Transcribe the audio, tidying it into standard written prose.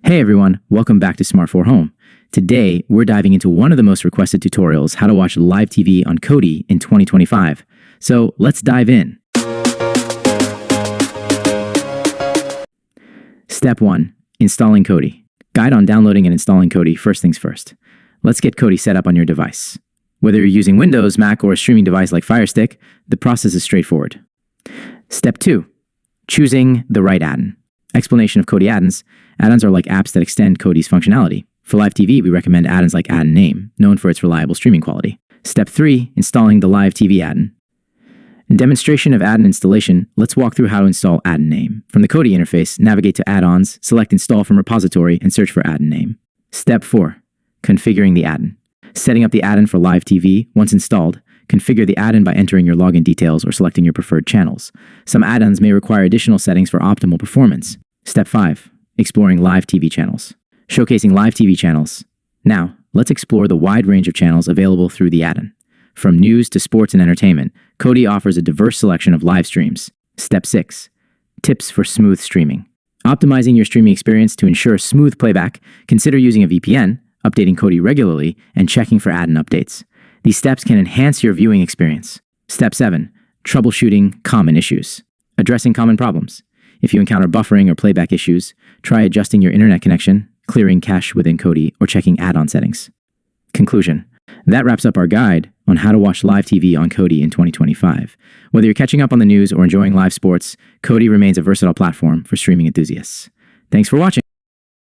Hey everyone, welcome back to Smart 4 Home. Today, we're diving into one of the most requested tutorials, how to watch live TV on Kodi in 2025. So let's dive in. Step 1. Installing Kodi. Guide on downloading and installing Kodi. First things first. Let's get Kodi set up on your device. Whether you're using Windows, Mac, or a streaming device like FireStick, the process is straightforward. Step 2. Choosing the right addon. Explanation of Kodi addons. Addons are like apps that extend Kodi's functionality. For live TV, we recommend addons like Addon Name, known for its reliable streaming quality. Step 3. Installing the live TV addon. In demonstration of addon installation, let's walk through how to install Addon Name. From the Kodi interface, navigate to Addons, select Install from Repository, and search for Addon Name. Step 4. Configuring the addon. Setting up the addon for live TV. Once installed, configure the addon by entering your login details or selecting your preferred channels. Some addons may require additional settings for optimal performance. Step 5. Exploring live TV channels. Showcasing live TV channels. Now, let's explore the wide range of channels available through the addon. From news to sports and entertainment, Kodi offers a diverse selection of live streams. Step 6. Tips for smooth streaming. Optimizing your streaming experience to ensure smooth playback, consider using a VPN, updating Kodi regularly, and checking for addon updates. These steps can enhance your viewing experience. Step 7. Troubleshooting common issues. Addressing common problems. If you encounter buffering or playback issues, try adjusting your internet connection, clearing cache within Kodi, or checking add-on settings. Conclusion. That wraps up our guide on how to watch live TV on Kodi in 2025. Whether you're catching up on the news or enjoying live sports, Kodi remains a versatile platform for streaming enthusiasts. Thanks for watching.